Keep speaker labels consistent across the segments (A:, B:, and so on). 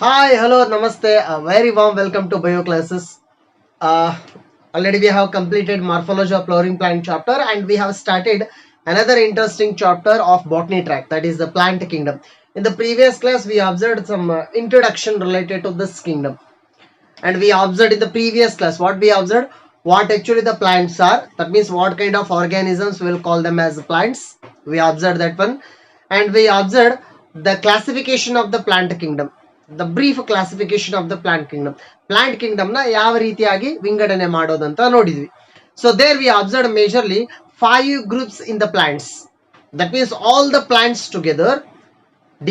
A: Hi, hello, namaste. A very warm welcome to bio classes. Uh, Already we have completed morphology of flowering plant chapter and we have started another interesting chapter of botany track, that is the plant kingdom. In the previous class we observed some introduction related to this kingdom, and we observed in the previous class what we observed, what actually the plants are, that means what kind of organisms we will call them as plants. We observed that one, and we observed the classification of the plant kingdom, the brief classification of the plant kingdom na ಯಾವ ರೀತಿಯಾಗಿ ವಿಂಗಡಣೆ ಮಾಡೋದಂತ ನೋಡಿದ್ವಿ. So there we observed majorly 5 groups in the plants, that means all the plants together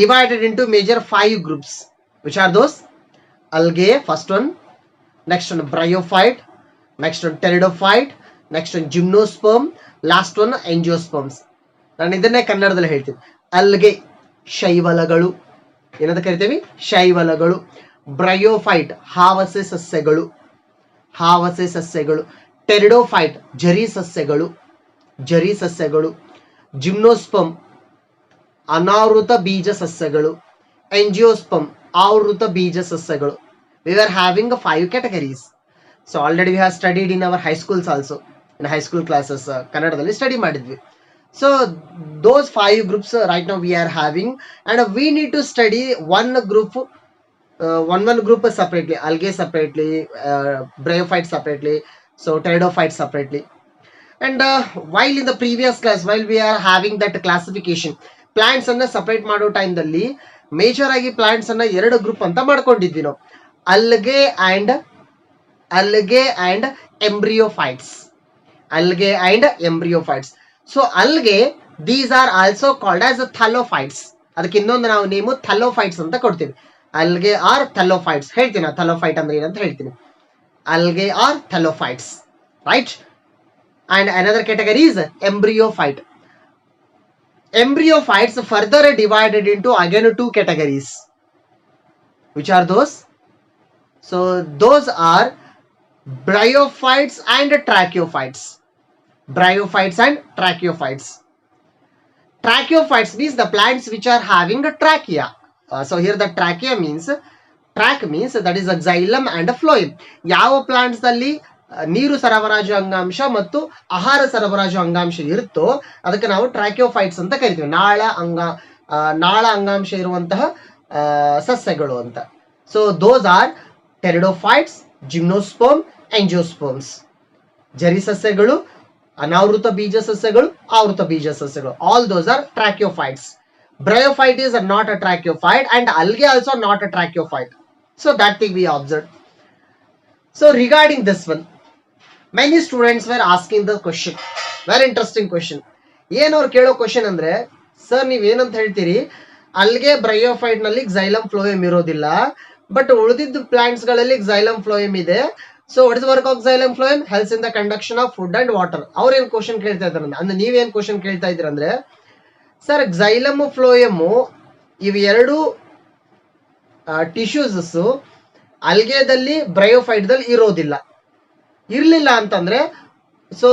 A: divided into major 5 groups, which are those: algae, first one; next one bryophyte; next one pteridophyte; next one gymnosperm; last one angiosperms. ನಾನು ಇದನ್ನೇ ಕನ್ನಡದಲ್ಲಿ ಹೇಳ್ತೀನಿ. ಅಲ್ಗೆ ಶೈವಲಗಳು, ಏನಂತ ಕರಿತೀವಿ? ಶೈವಲಗಳು. Bryophyte ಹಾವಸೆ ಸಸ್ಯಗಳು, ಹಾವಸೆ ಸಸ್ಯಗಳು. Pteridophyte ಜರಿ ಸಸ್ಯಗಳು, ಜರಿ ಸಸ್ಯಗಳು. ಜಿಮ್ನೋಸ್ಪಮ್ ಅನಾವೃತ ಬೀಜ ಸಸ್ಯಗಳು. ಎಂಜಿಯೋಸ್ಪಮ್ ಆವೃತ ಬೀಜ ಸಸ್ಯಗಳು. We were having 5 categories. So already we have studied in our high schools also, in high school classes kannadadalli study ಮಾಡಿದ್ವಿ. So those 5 groups right now we are having, and we need to study one group, one group separately, algae separately, bryophyte separately, so pteridophyte separately. And while in the previous class, while we are having that classification, plants ಅನ್ನ separate ಮಾಡೋ ಟೈಮ್ದಲ್ಲಿ major ಆಗಿ plants ಅನ್ನ 2 group ಅಂತ ಮಾಡ್ಕೊಂಡಿದ್ವಿ ನಾವು, algae and embryophytes. Algae and embryophytes. So algae, these are also called as thallophytes. ಅದಕ್ಕೆ ಇನ್ನೊಂದು ನಾವು ನೇಮು ಥಲ್ಲೋಫೈಟ್ಸ್ ಅಂತ ಕೊಡ್ತೀವಿ. algae or thallophytes ಹೇಳ್ತೀನಿ. ಥಲ್ಲೋಫೈಟ್ ಅಂದ್ರೆ ಏನಂತ ಹೇಳ್ತೀನಿ. algae or thallophytes, right? And another category is embryophyte. Embryophytes further divided into again 2 categories. Which are those? So those are bryophytes and tracheophytes. Bryophytes and tracheophytes. Tracheophytes means the plants which are having a trachea. So here the trachea means, track means that is a xylem and a phloem. ಯಾವ plants ದಲ್ಲಿ ನೀರು ಸರಬರಾಜು ಅಂಗಾಂಶ ಮತ್ತು ಆಹಾರ ಸರಬರಾಜು ಅಂಗಾಂಶ ಇರುತ್ತೋ ಅದಕ್ಕೆ ನಾವು ಟ್ರಾಕಿಯೋಫೈಟ್ಸ್ ಅಂತ ಕರಿತೀವಿ. ನಾಳ ಅಂಗಾಂಶ ಇರುವಂತಹ ಸಸ್ಯಗಳು ಅಂತ. So those are pteridophytes, gymnosperm, angiosperms. ಜರಿ ಸಸ್ಯಗಳು, ಅನಾವೃತ ಬೀಜ ಸಸ್ಯಗಳು, ಆವೃತ ಬೀಜ ಸಸ್ಯಗಳು. All those are tracheophytes. Bryophyte is not a tracheophyte, and algae also not a tracheophyte. So that thing we observed. So regarding this one, many students were asking the question, very interesting question. ಏನು ಅವ್ರು ಕೇಳೋ question ಅಂದ್ರೆ, sir ನೀವ್ ಏನಂತ ಹೇಳ್ತೀರಿ, ಅಲ್ಗೆ bryophyte ನಲ್ಲಿ xylem phloem ಇರೋದಿಲ್ಲ, but ಉಳಿದಿದ್ದು ಪ್ಲಾಂಟ್ಸ್ ಗಳಲ್ಲಿ xylem phloem ಇದೆ. So what is work of xylem phloem? Helps in the conduction of food and water. ಅವ್ರೇನ್ ಕ್ವಶನ್ ಕೇಳ್ತಾ ಇದಾರೆ ಅಂದ್ರೆ, ನೀವೇನ್ ಕ್ವಶನ್ ಕೇಳ್ತಾ ಇದ್ದೀರ ಅಂದ್ರೆ, ಸರ್ xylem phloem ಇವು ಎರಡು ಟಿಶ್ಯೂಸ್ ಅಲ್ಗೆದಲ್ಲಿ ಬ್ರಯೋಫೈಟ್ ದಲ್ಲಿ ಇರೋದಿಲ್ಲ. ಇರ್ಲಿಲ್ಲ ಅಂತಂದ್ರೆ ಸೊ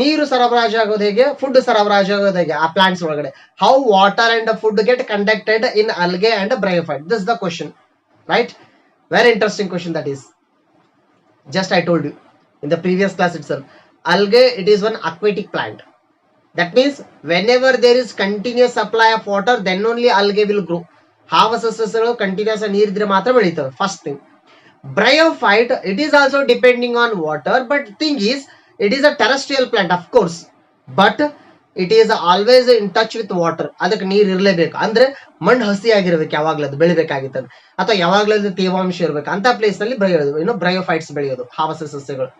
A: ನೀರು ಸರಬರಾಜು ಆಗೋದು ಹೇಗೆ, ಫುಡ್ ಸರಬರಾಜು ಆಗೋದು ಹೇಗೆ ಆ ಪ್ಲಾಂಟ್ಸ್ ಒಳಗಡೆ? How water and food get conducted in algae and bryophyte? This is the question, right? Very interesting question that is. Just I told you in the previous class itself, algae, it is one aquatic plant. That means whenever there is continuous supply of water, then only algae will grow. ಹಾವಸ ಸಸ್ಯಗಳು continuous ನೀರಿದ್ರೆ ಮಾತ್ರ ಬೆಳೀತವೆ. First thing. Bryophyte, it is also depending on water, but thing is, it is a terrestrial plant, of course, but it is always in touch with water. ಅದಕ್ಕೆ ನೀರು ಇರಲೇಬೇಕು. ಅಂದ್ರೆ ಮಣ್ಣು ಹಸಿ ಆಗಿರ್ಬೇಕು, ಯಾವಾಗ್ಲೂ ಅದು ಬೆಳಿಬೇಕಾಗಿತ್ತು, ಅಥವಾ ಯಾವಾಗ್ಲೂ ತೇವಾಂಶ ಇರ್ಬೇಕು ಅಂತ ಪ್ಲೇಸ್ ನಲ್ಲಿ ಬೆಳೆಯೋದು ಬ್ರಯೋಫೈಟ್ಸ್ ಬೆಳೆಯೋದು, ಹಾವಸ ಸಸ್ಯಗಳು.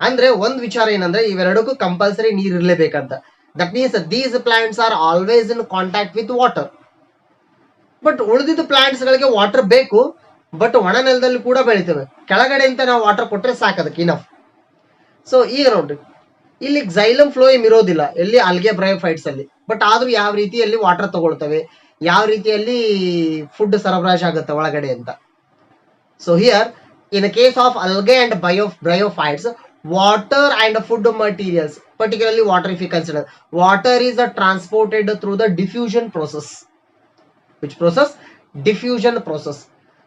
A: ಅಂದ್ರೆ ಒಂದ್ ವಿಚಾರ ಏನಂದ್ರೆ, ಇವೆರಡಕ್ಕೂ ಕಂಪಲ್ಸರಿ ನೀರು ಇರ್ಲೇಬೇಕಂತ. That means these plants are always in contact with water. But ಉಳಿದಿದ್ದ ಪ್ಲಾಂಟ್ಸ್ ಗಳಿಗೆ ವಾಟರ್ ಬೇಕು, ಬಟ್ ಒಣ ನೆಲದಲ್ಲಿ ಕೂಡ ಬೆಳಿತವೆ. ಕೆಳಗಡೆ ಅಂತ ನಾವು ವಾಟರ್ ಕೊಟ್ರೆ ಸಾಕದಕ್ಕೆ ಇನಫ್. ಸೊ ಈಗ ನೋಡ್ರಿ, ಇಲ್ಲಿ xylem phloem ಇರೋದಿಲ್ಲ ಎಲ್ಲಿ, algae bryophytes ಅಲ್ಲಿ. ಬಟ್ ಆದ್ರೂ ಯಾವ ರೀತಿಯಲ್ಲಿ ವಾಟರ್ ತಗೊಳ್ತವೆ, ಯಾವ ರೀತಿಯಲ್ಲಿ ಫುಡ್ ಸರಬರಾಜು ಆಗುತ್ತೆ ಒಳಗಡೆ ಅಂತ. So here in case of algae and bryophytes, water and food materials, particularly water, if you consider, water is transported through the diffusion process. Which process? Diffusion process.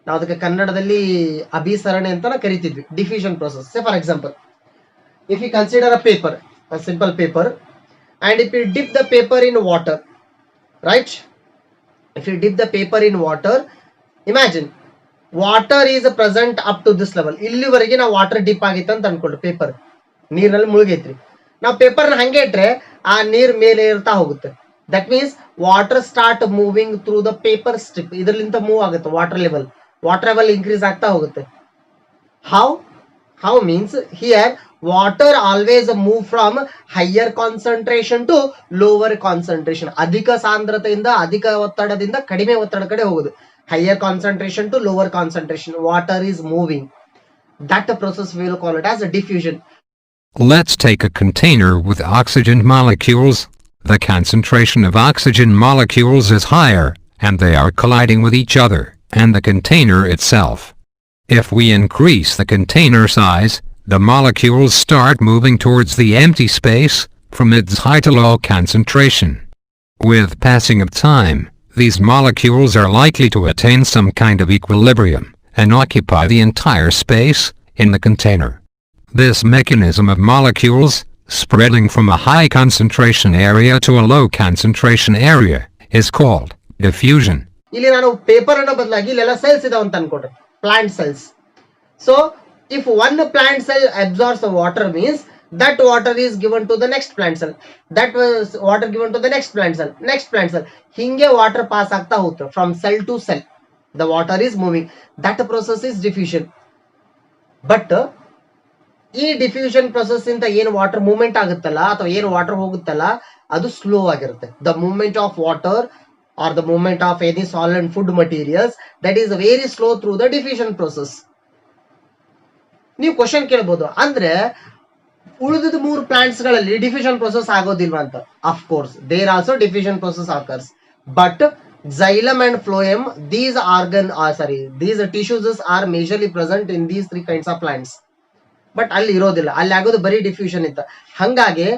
A: ನಾವು ಅದಕ್ಕೆ ಕನ್ನಡದಲ್ಲಿ ಅಭಿಸರಣೆ ಅಂತ ಕರಿತಿದ್ವಿ. Diffusion process. Say for example, if you consider a simple paper, and if you dip the paper in water, right? If you dip the paper in water, imagine water is present up to this level. ಇಲ್ಲಿವರೆಗೆ ನಾವು water drip ಆಗಿತ್ತು ಅಂತ ಅನ್ಕೊಳ್ಳಿ. Paper ನೀರಿನಲ್ಲಿ ಮುಳುಗೈತ್ರಿ. ನಾವು ಪೇಪರ್ನ ಹಂಗೆ ಇಟ್ರೆ ಆ ನೀರ್ ಮೇಲೆ ಇರ್ತಾ ಹೋಗುತ್ತೆ. That means water start moving through the paper strip. ಇದರಿಂದ ಮೂವ್ ಆಗುತ್ತೆ ವಾಟರ್ ಲೆವೆಲ್ ಇನ್ಕ್ರೀಸ್ ಆಗ್ತಾ ಹೋಗುತ್ತೆ. how means here water always move from higher concentration to lower concentration. ಅಧಿಕ ಸಾಂದ್ರತೆಯಿಂದ ಅಧಿಕ ಒತ್ತಡದಿಂದ ಕಡಿಮೆ ಒತ್ತಡ ಕಡೆ ಹೋಗುದು. higher concentration to lower concentration, water is moving. That process we will call it as a diffusion.
B: Let's take a container with oxygen molecules. The concentration of oxygen molecules is higher, and they are colliding with each other and the container itself. If we increase the container size, the molecules start moving towards the empty space from its high to low concentration. With passing of time, these molecules are likely to attain some kind of equilibrium and occupy the entire space in the container. This mechanism of molecules spreading from a high concentration area to a low concentration area is called diffusion.
A: ಇಲ್ಲಿ ನಾನು paper ಅನ್ನ ಬದಲಾಗಿ ಇಲ್ಲೆಲ್ಲ cells ಇದಾವ ಅಂತ ಅನ್ಕೊಂಡ್ರೆ, plant cells. So if one plant cell absorbs water means that water is given to the next plant cell, that was water given to the next plant cell. ಹಿಂಗೆ water pass ಆಗ್ತಾ ಹೋಗುತ್ತೆ from cell to cell. The water is moving. That process is diffusion. But ಈ diffusion process ಇಂದ ಏನು water movement ಆಗುತ್ತಲ್ಲ ಅಥವಾ ಏನು water ಹೋಗುತ್ತಲ್ಲ ಅದು ಸ್ಲೋ ಆಗಿರುತ್ತೆ. The movement of water or the movement of any solid food materials, that is very slow through the diffusion process. ನೀವು question ಕೇಳಬಹುದು, ಅಂದ್ರೆ ಉಳಿದ 3 ಪ್ಲಾಂಟ್ಸ್ ಗಳಲ್ಲಿ ಡಿಫ್ಯೂಷನ್ ಪ್ರೊಸೆಸ್ ಆಗೋದಿಲ್ವಾ ಅಂತ. Of course there also diffusion process occurs, but xylem and phloem, these tissues are majorly present in these 3 kinds of plants. But ಅಲ್ಲಿ ಇರೋದಿಲ್ಲ, ಅಲ್ಲಿ ಆಗೋದು ಬರೀ ಡಿಫ್ಯೂಷನ್ ಇತ್ತ. ಹಂಗಾಗಿ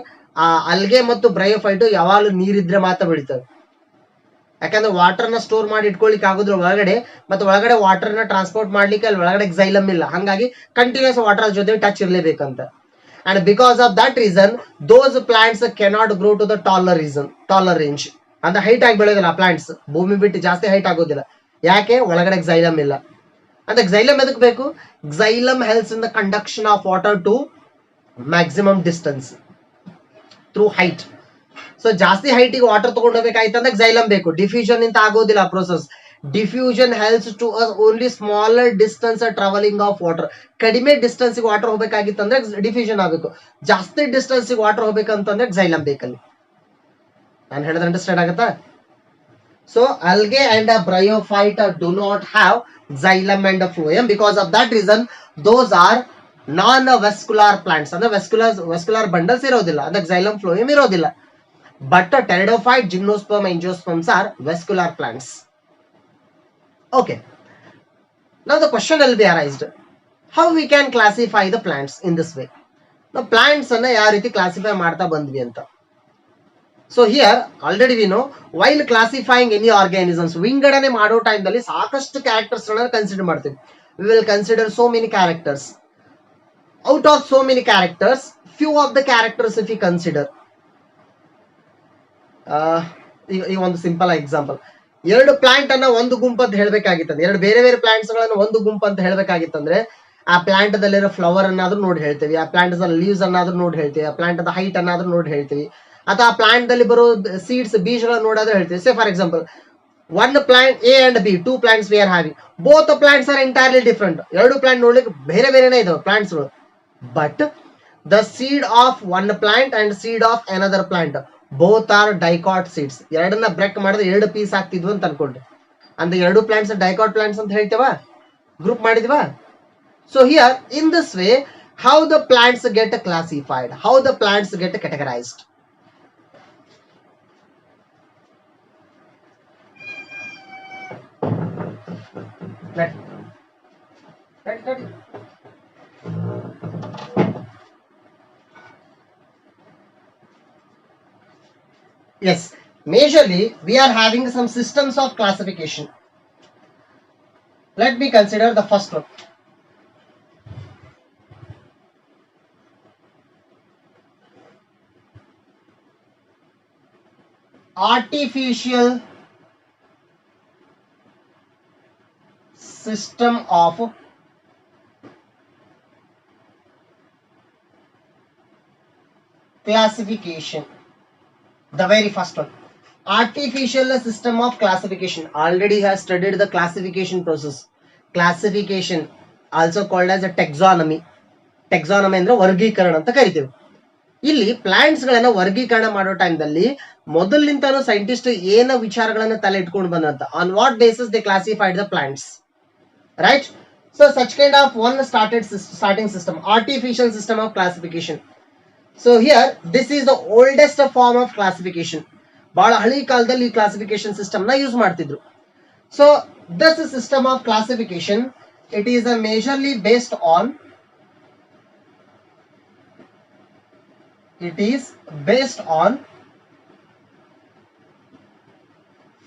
A: ಆ ಅಲ್ಗೆ ಮತ್ತು ಬ್ರಯೋಫೈಟ್ ಯಾವಾಗಲೂ ನೀರಿದ್ರೆ ಮಾತ್ರ ಬೆಳಿತವೆ. ಯಾಕಂದ್ರೆ ವಾಟರ್ನ ಸ್ಟೋರ್ ಮಾಡಿ ಇಟ್ಕೊಳ್ಳಿಕ್ಕೆ ಆಗೋದ್ರ ಒಳಗಡೆ, ಮತ್ತೆ ಒಳಗಡೆ ವಾಟರ್ನ ಟ್ರಾನ್ಸ್ಪೋರ್ಟ್ ಮಾಡ್ಲಿಕ್ಕೆ ಅಲ್ಲಿ ಒಳಗಡೆ xylem ಇಲ್ಲ. ಹಂಗಾಗಿ ಕಂಟಿನ್ಯೂಸ್ ವಾಟರ್ ಜೊತೆ touch ಇರಲೇಬೇಕಂತ. And because of that reason, those plants cannot grow to the taller range. ಅಂದ್ರೆ ಹೈಟ್ ಆಗಿ ಬೆಳೆಯೋದಿಲ್ಲ ಪ್ಲಾಂಟ್ಸ್, ಭೂಮಿ ಬಿಟ್ಟು ಜಾಸ್ತಿ ಹೈಟ್ ಆಗೋದಿಲ್ಲ. ಯಾಕೆ? ಒಳಗಡೆ xylem ಇಲ್ಲ. ಅಂದ್ರೆ xylem ಎದಕ್ಕೆ ಬೇಕು? Xylem helps in the conduction of water to maximum distance through height. So ಜಾಸ್ತಿ ಹೈಟಿಗೆ ವಾಟರ್ ತಗೊಂಡು ಹೋಗ್ಬೇಕಾಯ್ತಂದ್ರೆ xylem ಬೇಕು. ಡಿಫ್ಯೂಷನ್ ಇಂತ ಆಗೋದಿಲ್ಲ process. Diffusion helps to only smaller distance travelling of water. ಕಡಿಮೆ ಡಿಸ್ಟೆನ್ಸ್ ವಾಟರ್ ಹೋಗ್ಬೇಕಾಗಿತ್ತಂದ್ರೆ ಡಿಫ್ಯೂಷನ್ ಆಗಬೇಕು. ಜಾಸ್ತಿ ಡಿಸ್ಟೆನ್ಸ್ ವಾಟರ್ ಹೋಗ್ಬೇಕಂತಂದ್ರೆ xylem ಬೇಕಲ್ಲಿ. ನಾನು ಹೇಳಿದ್ರೆ ಅಂಡರ್ಸ್ಟ್ಯಾಂಡ್ ಆಗುತ್ತಾ? So algae and a bryophyte do not have xylem and phloem. Because of that reason, those are non-vascular plants. ಅಂದ್ರೆ vascular bundles ಇರೋದಿಲ್ಲ, ಅಂದ್ರೆ xylem phloem ಇರೋದಿಲ್ಲ. But pteridophyte, gymnosperm, angiosperms are vascular plants. Okay. Now the question will be arised, how we can classify the plants in this way. Now plants ಅನ್ನ ಯಾವ ರೀತಿ classify ಮಾಡ್ತಾ ಬಂದ್ವಿ ಅಂತ. So here already we know, while classifying any organisms, ವಿಂಗಡಣೆ ಮಾಡೋ ಟೈಮ್ದಲ್ಲಿ ಸಾಕಷ್ಟು characters ಗಳನ್ನ ಕನ್ಸಿಡರ್ ಮಾಡ್ತೀವಿ. We will consider so many characters. Out of so many characters, few of the characters if we consider, ಈ ಒಂದು ಸಿಂಪಲ್ ಎಕ್ಸಾಂಪಲ್, 2 ಪ್ಲಾಂಟ್ ಅನ್ನ ಒಂದು ಗುಂಪು ಅಂತ ಹೇಳ್ಬೇಕಾಗಿತ್ತಂದ್ರೆ, 2 ಬೇರೆ ಬೇರೆ ಪ್ಲಾಂಟ್ಸ್ ಗಳನ್ನ ಒಂದು ಗುಂಪು ಅಂತ ಹೇಳ್ಬೇಕಾಗಿತ್ತಂದ್ರೆ, ಆ ಪ್ಲಾಂಟ್ ದಲ್ಲಿರೋ ಫ್ಲವರ್ ಅನ್ನಾದ್ರೂ ನೋಡಿ ಹೇಳ್ತೀವಿ, ಆ ಪ್ಲಾಂಟ್ ಲೀವ್ಸ್ ಅನ್ನಾದ್ರೂ ನೋಡಿ ಹೇಳ್ತೀವಿ, ಆ ಪ್ಲಾಂಟ್ ದ ಹೈಟ್ ಅನ್ನಾದ್ರೂ ನೋಡಿ ಹೇಳ್ತೀವಿ, ಅಥವಾ ಆ ಪ್ಲಾಂಟ್ ದಲ್ಲಿ ಬರೋ ಸೀಡ್ಸ್ ಬೀಜಗಳನ್ನ ನೋಡಾದ್ರೆ ಹೇಳ್ತೀವಿ. ಸೇ for example, one plant A and B, 2 plants we are having, both the plants are entirely different. 2 plant ನೋಡ್ಲಿಕ್ಕೆ ಬೇರೆ ಬೇರೆನೇ ಇದಾವೆ ಪ್ಲಾಂಟ್ಸ್ ಗಳು, but the seed of one plant and seed of another plant, both are dicot seeds. ಎರಡನ್ನ break ಮಾಡಿದ್ರೆ 2 piece ಆಗ್ತಿದ್ವು ಅಂತ ಅನ್ಕೊಂಡ್ರಿ. ಅಂದ್ರೆ 2 plants dicot plants ಅಂತ ಹೇಳ್ತೇವ, ಗ್ರೂಪ್ ಮಾಡಿದ್ವಾ. So here in this way, how the plants get classified, how the plants get categorized. Yes, majorly we are having some systems of classification. Let me consider the first one. Artificial system of classification. The very first one. Artificial system of classification. Already has studied the classification process. Classification, also called as a taxonomy. Taxonomy ಅಂದ್ರೆ ವರ್ಗೀಕರಣ ಅಂತ ಕರಿತೀವಿ. ಇಲ್ಲಿ plants ಗಳನ್ನ ವರ್ಗೀಕರಣ ಮಾಡೋ ಟೈಮ್ದಲ್ಲಿ ಮೊದಲಿಂತಾನು scientist ಏನ ವಿಚಾರಗಳನ್ನ ತಲೆ ಇಟ್ಕೊಂಡು ಬಂದಂತ on what basis they classified the plants, right? So such kind of one starting system, artificial system of classification. So here this is the oldest form of classification. ಬಹಳ ಹಳಿ ಕಾಲದಲ್ಲಿ ಈ ಕ್ಲಾಸಿಫಿಕೇಶನ್ ಸಿಸ್ಟಮ್ ನ ಯೂಸ್ ಮಾಡ್ತಿದ್ರು. So this system of classification, it is majorly based on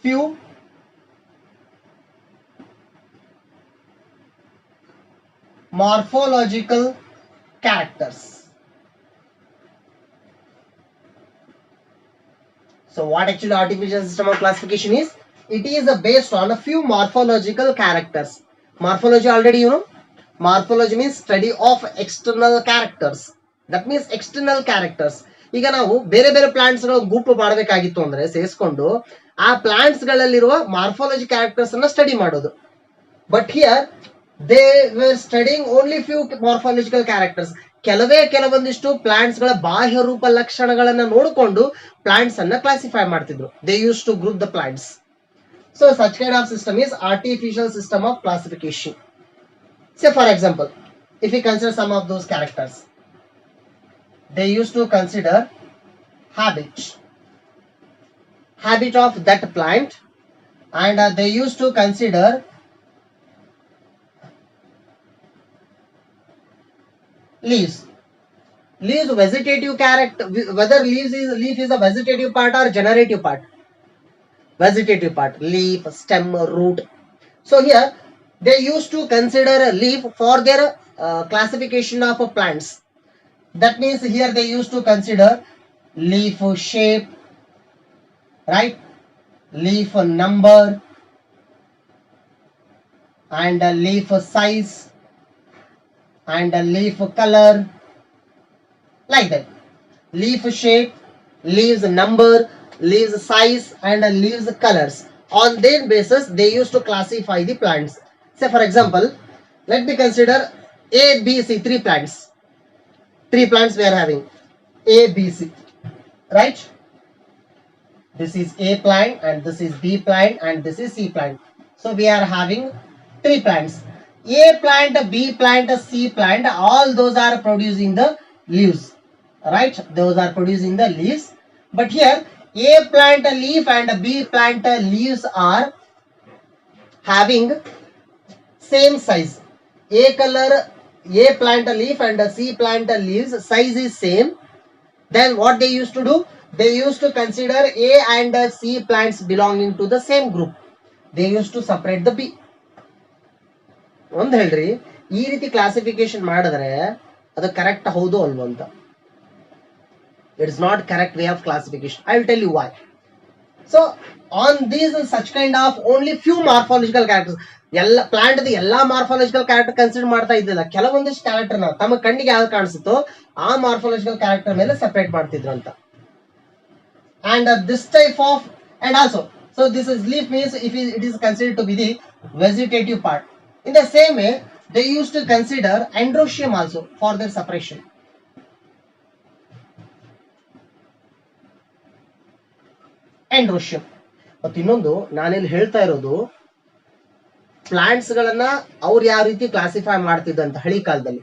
A: few morphological characters. So what actually artificial system of classification is? It is based on a few morphological characters. Morphology already you know. Morphology means study of external characters. That means external characters. ಈಗ ನಾವು ಬೇರೆ ಬೇರೆ plants ಗಳ ಗುಂಪು ಮಾಡಬೇಕಾಗಿತ್ತು ಅಂದ್ರೆ ಸೇರಿಸ್ಕೊಂಡು ಆ ಪ್ಲಾಂಟ್ಸ್ ಗಳಲ್ಲಿರುವ ಮಾರ್ಫಾಲಜಿ ಕ್ಯಾರೆಕ್ಟರ್ಸ್ ಅನ್ನ ಸ್ಟಡಿ ಮಾಡೋದು. But here they were studying only few morphological characters. ಕೆಲವೊಂದಿಷ್ಟು ಪ್ಲಾಂಟ್ಸ್ ಗಳ ಬಾಹ್ಯ ರೂಪ ಲಕ್ಷಣಗಳನ್ನ ನೋಡಿಕೊಂಡು ಪ್ಲಾಂಟ್ಸ್ ಅನ್ನ ಕ್ಲಾಸಿಫೈ ಮಾಡ್ತಿದ್ರು. They use to group the plants. So such kind of system is artificial system of classification. Say for example, if we consider some of those characters, they used to consider habit of that plant, and they used to consider leaves vegetative character, whether leaf is a vegetative part or generative part. Vegetative part, leaf, stem, root. So here they used to consider a leaf for their classification of plants. That means here they used to consider leaf shape, right? Leaf number and leaf size and leaf color, like that. Leaf shape, leaves number, leaves size and leaves colors. On that basis they used to classify the plants. Say for example, let me consider A, B, C, three plants. Three plants we are having. A, B, C. Right? This is A plant and this is B plant and this is C plant. So we are having three plants. A plant, B plant, C plant, all those are producing the leaves. Right? Those are producing the leaves. But here A plant leaf and B plant leaves are having same size. A color, A plant leaf and C plant leaves size is same. Then what they used to do? They used to consider A and C plants belonging to the same group. They used to separate the B. ಒಂದು ಹೇಳ್ರಿ, ಈ ರೀತಿ classification ಮಾಡಿದ್ರೆ ಅದು correct ಹೌದು ಅಲ್ವೋ ಅಂತ. It is not correct way of classification. I will tell you why. So on these such kind of only few morphological characters, ಎಲ್ಲ ಪ್ಲಾಂಟ್ ಎಲ್ಲಾ ಮಾರ್ಫಾಲಜಿಕಲ್ ಕ್ಯಾರೆಕ್ಟರ್ ಕನ್ಸಿಡರ್ ಮಾಡ್ತಾ ಇದ್ದಿಲ್ಲ. ಕೆಲವೊಂದಿಷ್ಟು ಕ್ಯಾರೆಕ್ಟರ್ ನ ತಮ್ಮ ಕಣ್ಣಿಗೆ ಯಾವ್ದು ಕಾಣಿಸುತ್ತೋ ಆ ಮಾರ್ಫಾಲಜಿಕಲ್ ಕ್ಯಾರೆಕ್ಟರ್ ಮೇಲೆ ಸೆಪರೇಟ್ ಮಾಡ್ತಿದ್ರು ಅಂತ. And this type of, and also, so this is leaf means if it is considered to be the vegetative part. In the same way they used to consider androecium also for their separation. Androecium. ಮತ್ತು ಇನ್ನೊಂದು ನಾನಿಲ್ಲಿ ಹೇಳ್ತಾ ಇರೋದು plants ಗಳನ್ನ ಅವ್ರು ಯಾವ ರೀತಿ classify ಮಾಡ್ತಿದ್ದಂತ ಹಳಿ ಕಾಲದಲ್ಲಿ.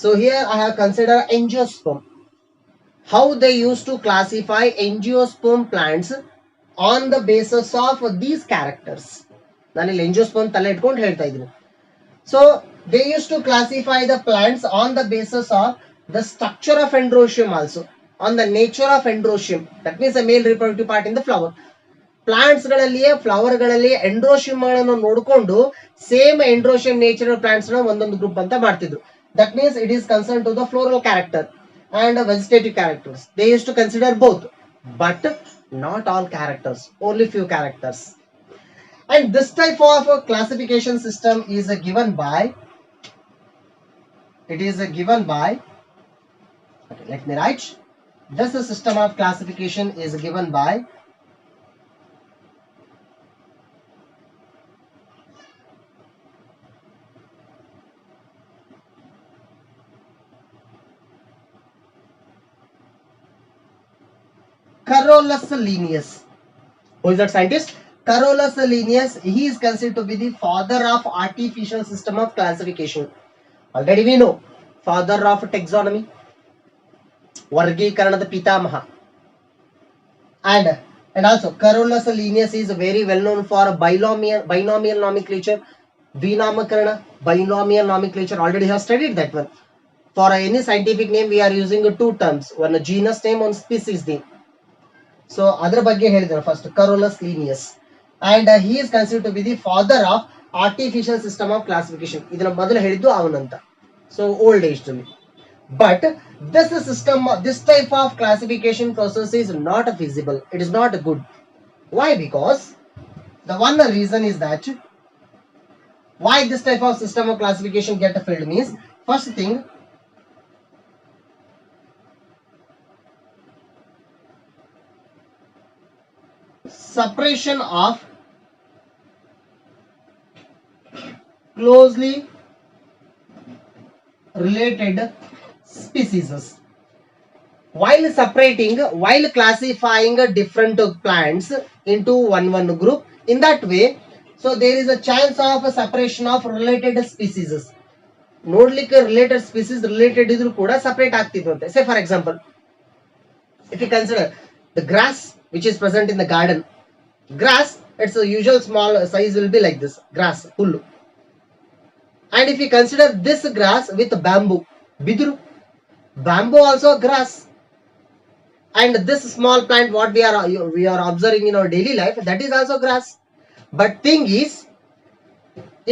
A: So here I have consider ಎಂಜಿಯೋಸ್ಪರ್ಮ್. How they used to classify angiosperm plants on the basis of these characters. ನಾನಿಲ್ಲಿ ಎಂಜಿಯೋಸ್ಪರ್ಮ್ ತಲೆ ಇಟ್ಕೊಂಡು ಹೇಳ್ತಾ ಇದ್ದೀನಿ. So they used to classify the plants on the basis of the structure of androecium, also on the nature of androecium. That means a male reproductive part in the flower. Plants ಗಳಲ್ಲಿಯೇ flower ಗಳಲ್ಲಿ androecium ಗಳನ್ನು ನೋಡಿಕೊಂಡು same ಎಂಡ್ರೋಶಿಯಂ natural plants ನ ಒಂದೊಂದು group ಅಂತ ಮಾಡ್ತಿದ್ರು. That means it is concern to the floral character and vegetative characters. They used to consider both, but not all characters, only few characters. And this type of classification system is given by, okay, let me write. This system of classification is given by Carolus Linnaeus. Who is that scientist? Carolus Linnaeus. He is considered to be the father of artificial system of classification. Already we know, father of taxonomy, Vargikaranada Pitamaha. And also Carolus Linnaeus is very well known for binomial nomenclature, Vinamakarana, binomial nomenclature. Already have studied that one. For any scientific name, we are using two terms, one genus name, one species name. So ಅದರ ಬಗ್ಗೆ ಹೇಳಿದ್ರು first Carolus Linnaeus, and he is considered to be the father of artificial system of classification. ಇದನ್ನ ಮೊದಲು ಹೇಳಿದ್ದು ಅವನಂತ. So old age to me. But this type of classification process is not feasible. It is not good. Why? Because the one reason is that why this type of system of classification get failed means, first thing, separation of closely related species. While classifying different plants into one group, in that way, so there is a chance of a separation of related species. ನೋಡ್ಲಿಕ್ಕೆ related species related ಇದ್ರು ಕೂಡ separate ಆಗ್ತಿದ್ವಂತೆ. Say for example, if you consider the grass which is present in the garden, grass, its usual small size will be like this, grass, hullu. And if you consider this grass with bamboo, bidru, bamboo also grass. And this small plant what we are observing in our daily life, that is also grass. But thing is,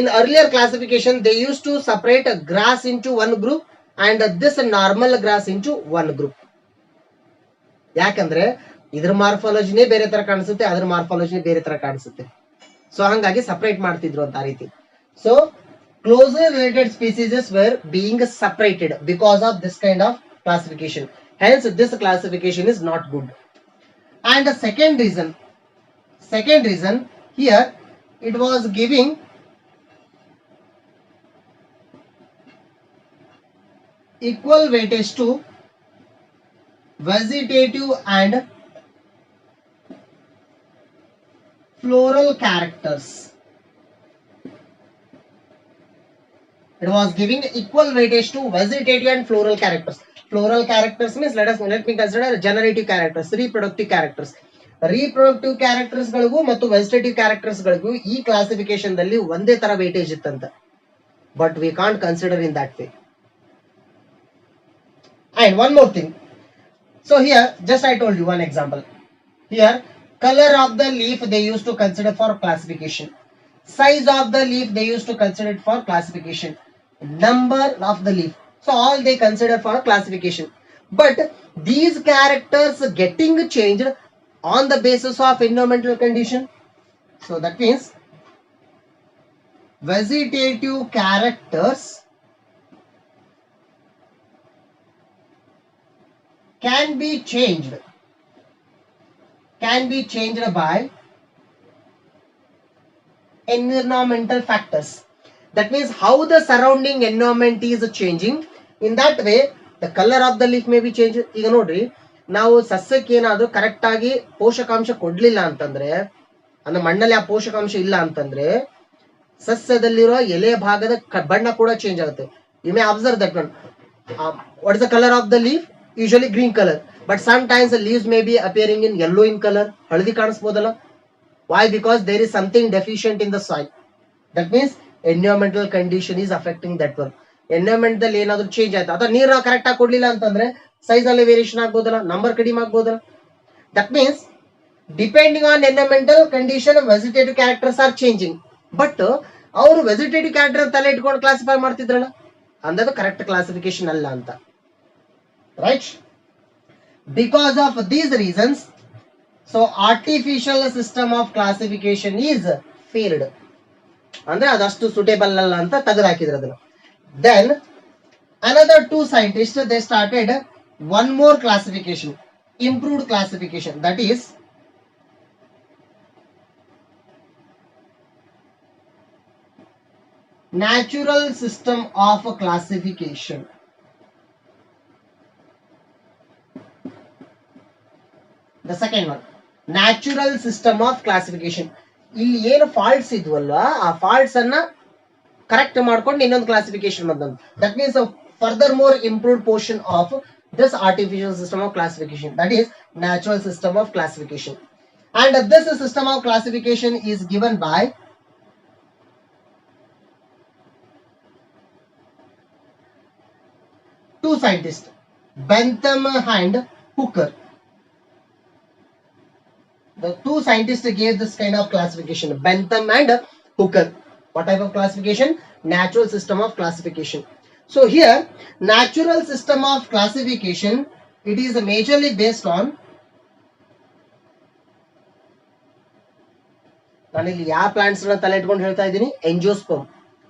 A: in earlier classification they used to separate a grass into one group and this normal grass into one group. ಯಾಕಂದ್ರೆ ಇದ್ರ ಮಾರ್ಫಾಲಜಿನೇ ಬೇರೆ ತರ ಕಾಣಿಸುತ್ತೆ, ಅದ್ರ ಮಾರ್ಫಾಲಜಿನೇ ಬೇರೆ ತರ ಕಾಣಿಸುತ್ತೆ. So ಹಂಗಾಗಿ ಸಪರೇಟ್ ಮಾಡ್ತಿದ್ರು ಅಂತ ಆ ರೀತಿ. So closely related species were being separated because of this kind of classification. Hence this classification is not good. And the second reason here, it was giving equal weightage to vegetative and floral characters. It was giving equal weightage to vegetative and floral characters. Floral characters means let me consider generative characters, reproductive characters. Reproductive characters ಗಳಿಗೂ ಮತ್ತು vegetative characters ಗಳಿಗೂ ಈ classification ದಲ್ಲಿ ಒಂದೇ ತರ weightage ಇತ್ತಂತ. But we can't consider in that way. And one more thing. So here, just I told you one example. Here, color of the leaf they used to consider for classification. Size of the leaf they used to consider it for classification. Number of the leaf. So all they consider for classification. But these characters getting changed on the basis of environmental condition. So that means vegetative characters can be changed by environmental factors. That means how the surrounding environment is changing, in that way the color of the leaf may be changed. ಈಗ ನೋಡ್ರಿ, ನಾವು ಸಸ್ಯಕ್ಕೆ ಏನಾದ್ರೂ correct ಆಗಿ ಪೋಷಕಾಂಶ ಕೊಡ್ಲಿಲ್ಲ ಅಂತಂದ್ರೆ, ಅಂದ್ರೆ ಮಣ್ಣಲ್ಲಿ ಆ ಪೋಷಕಾಂಶ ಇಲ್ಲ ಅಂತಂದ್ರೆ ಸಸ್ಯದಲ್ಲಿರೋ ಎಲೆ ಭಾಗದ ಬಣ್ಣ ಕೂಡ ಚೇಂಜ್ ಆಗುತ್ತೆ. You may observe that one. What is the colour of the leaf? Usually green colour, but sometimes the leaves may be appearing in yellow in color. ಹಳದಿ ಕಾಣಿಸ್ಬೋದಲ್ಲ. Why? Because there is something deficient in the soil. That means environmental condition is affecting that one. Environment ದಲ್ಲಿ ಏನಾದ್ರು change ಆಯ್ತು ಅಥವಾ ನೀರು correct ಆಗಿ ಕೊಡ್ಲಿಲ್ಲ ಅಂತಂದ್ರೆ size ಅಲ್ಲಿ ವೇರಿಯೇಷನ್ ಆಗ್ಬೋದಲ್ಲ, ನಂಬರ್ ಕಡಿಮೆ ಆಗ್ಬೋದಲ್ಲ. That means depending on environmental condition vegetative characters are changing. But ಅವರು ವೆಜಿಟೇಟಿವ್ ಕ್ಯಾರೆಕ್ಟರ್ ತಲೆ ಇಟ್ಕೊಂಡು ಕ್ಲಾಸಿಫೈ ಮಾಡ್ತಿದ್ರಲ್ಲ, ಅಂದದು ಕರೆಕ್ಟ್ ಕ್ಲಾಸಿಫಿಕೇಶನ್ ಅಲ್ಲ ಅಂತ. Right? Because of these reasons, so artificial system of classification is failed. ಅಂದ್ರೆ ಅದಷ್ಟು ಸುಟೇಬಲ್ ಅಲ್ಲ ಅಂತ ತೆಗೆದುಹಾಕಿದ್ರು ಅದನ್ನು. Then another two scientists, they started one more classification, improved classification, that is natural system of classification. The second one, natural system of classification. ಇಲ್ಲಿ ಏನು faults ಇದ್ವಲ್ವಾ, ಆ faults ಅನ್ನ ಕರೆಕ್ಟ್ ಮಾಡ್ಕೊಂಡು ಇನ್ನೊಂದು ಕ್ಲಾಸಿಫಿಕೇಶನ್ ಬಂದಂತ. That means furthermore improved portion of this artificial system of classification, that is natural system of classification. And this system of classification is given by two scientists, Bentham and Hooker. The two scientists gave this kind of classification, Bentham and Hooker. What type of classification? Natural system of classification. So here, natural system of classification, it is majorly based on, ನಾನಿಲ್ಲಿ ಯಾವ plants ಗಳನ್ನ ತಲೆ ಇಟ್ಕೊಂಡು ಹೇಳ್ತಾ ಇದ್ದೀನಿ, ಎಂಜಿಯೋಸ್ಪರ್ಮ್,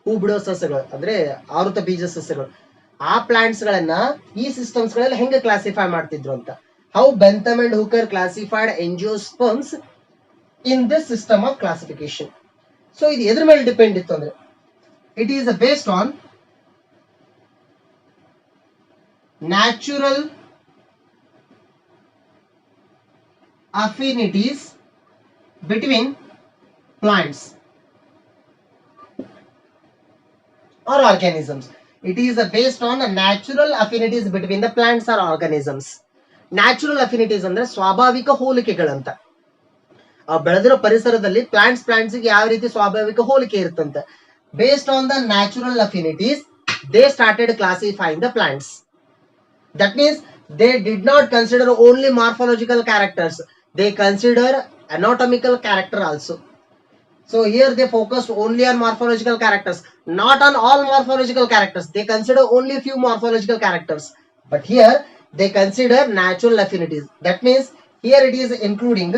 A: ಹೂ ಬಿಡೋ ಸಸ್ಯಗಳು ಅಂದ್ರೆ ಆವೃತ ಬೀಜ ಸಸ್ಯಗಳು. ಆ ಪ್ಲಾಂಟ್ಸ್ ಗಳನ್ನ ಈ ಸಿಸ್ಟಮ್ಸ್ ಗಳಲ್ಲಿ ಹೆಂಗೆ ಕ್ಲಾಸಿಫೈ ಮಾಡ್ತಿದ್ರು ಅಂತ. How Bentham and Hooker classified angiosperms in this system of classification. So ಇದು ಎದ್ರ ಮೇಲೆ ಡಿಪೆಂಡ್ ಇತ್ತು ಅಂದ್ರೆ, it is based on natural affinities between plants or organisms. It is based on natural affinities between the plants or organisms. Natural affinities ಅಂದ್ರೆ ಸ್ವಾಭಾವಿಕ ಹೋಲಿಕೆಗಳಂತ. ಆ ಬೆಳೆದಿರೋ ಪರಿಸರದಲ್ಲಿ ಪ್ಲಾಂಟ್ಸ್ ಗೆ ಯಾವ ರೀತಿ ಸ್ವಾಭಾವಿಕ ಹೋಲಿಕೆ ಇರುತ್ತಂತೆ. Based on the natural affinities, they started classifying the plants. That means they did not consider only morphological characters, they consider anatomical character also. So here they focused only on morphological characters, not on all morphological characters. They consider only few morphological characters, but here they consider natural affinities. That means here it is including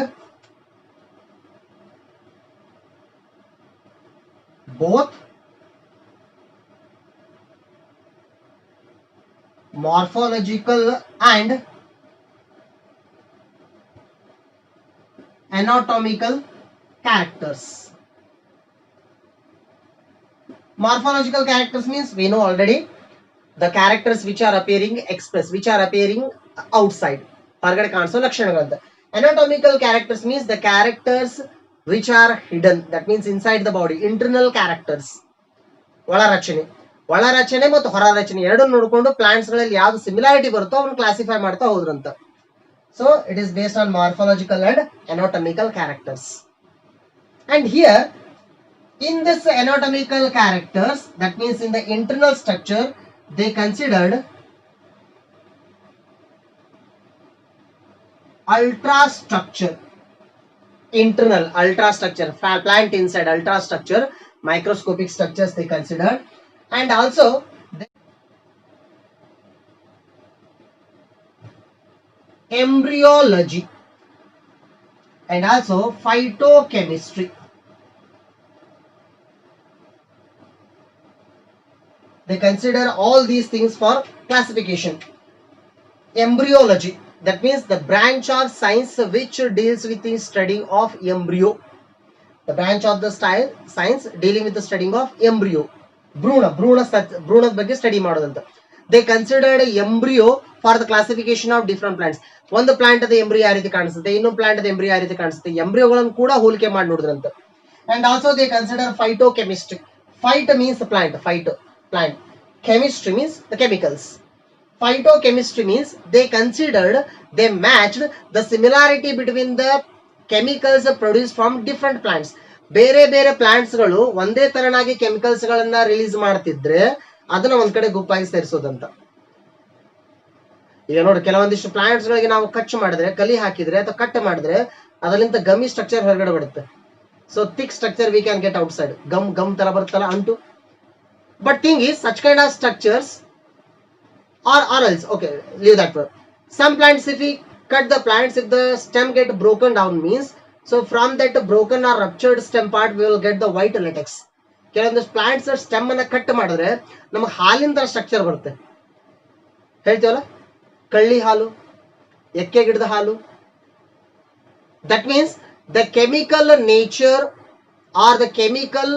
A: both morphological and anatomical characters. Morphological characters means we know already the characters which are appearing express, which are appearing outside, ಹೊರಗಡೆ ಕಾಣಿಸೋ ಲಕ್ಷಣಗಳಂತ. Anatomical characters means the characters which are hidden, that means inside the body, internal characters. ಒಳರಚನೆ ಮತ್ತು ಹೊರರಚನೆ ಎರಡು ನೋಡಿಕೊಂಡು plants ಗಳಲ್ಲಿ ಯಾವ್ದು similarity ಬರುತ್ತೋ ಅವನ್ನ classify ಮಾಡ್ತಾ ಹೋದ್ರಂತ. So it is based on morphological and anatomical characters. And here in this anatomical characters, that means in the internal structure, they considered ultrastructure, internal ultrastructure, plant inside ultrastructure, microscopic structures they considered, and also embryology and also phytochemistry. They consider all these things for classification. Embryology, that means the branch of science which deals with the study of embryo. The branch of the science dealing with the studying of embryo. ಭ್ರೂಣದ ಬಗ್ಗೆ study ಮಾಡೋದಂತ. They considered embryo for the classification of different plants. ಒಂದು plant ಅದ embryo ಯಾವ ರೀತಿ ಕಾಣಿಸುತ್ತೆ, ಇನ್ನೊಂದು plant ಅದ ಎಂಬ್ರಿಯೋ ಯಾವ ರೀತಿ ಕಾಣಿಸುತ್ತೆ, ಎಂಬ್ರಿಯೋಗಳನ್ನು ಕೂಡ ಹೋಲಿಕೆ ಮಾಡಿ ನೋಡಿದ್ರಂತ. And also they consider phytochemistry. Phyto means plant, plant. Chemistry means the chemicals. Phytochemistry means they considered, they matched the similarity between the chemicals produced from different plants. ಬೇರೆ ಬೇರೆ ಪ್ಲಾಂಟ್ಸ್ ಗಳು ಒಂದೇ ತರನಾಗಿ ಕೆಮಿಕಲ್ಸ್ ಗಳನ್ನ ರಿಲೀಸ್ ಮಾಡ್ತಿದ್ರೆ ಅದನ್ನ ಒಂದ್ ಕಡೆ ಗುಂಪಾಗಿ ಸೇರಿಸೋದಂತ. ಈಗ ನೋಡಿ, ಕೆಲವೊಂದಿಷ್ಟು ಪ್ಲಾಂಟ್ಸ್ ಗಳಿಗೆ ನಾವು ಕಟ್ ಮಾಡಿದ್ರೆ, ಕಲಿ ಹಾಕಿದ್ರೆ ಅಥವಾ ಕಟ್ ಮಾಡಿದ್ರೆ ಅದರಿಂದ ಗಮ್ಮಿ ಸ್ಟ್ರಕ್ಚರ್ ಹೊರಗಡೆ ಬರುತ್ತೆ. So thick structure we can get out side, gum ತರ ಬರುತ್ತಲ್ಲ ಅಂಟು. But thing is such kind of structures or else, okay, leave that word. Some plants, if we cut the plants, if the stem get broken down means, so from that broken or ruptured stem part we will get the white latex. ಕೆಲವೊಂದು plants stem ಅನ್ನ cut ಮಾಡಿದ್ರೆ ನಮಗೆ ಹಾಲಿನ ತರ structure ಬರುತ್ತೆ, ಹೇಳ್ತೀವಲ್ಲ, ಕಳ್ಳಿ ಹಾಲು, ಎಕ್ಕೆ ಗಿಡದ ಹಾಲು. That means the chemical nature or the chemical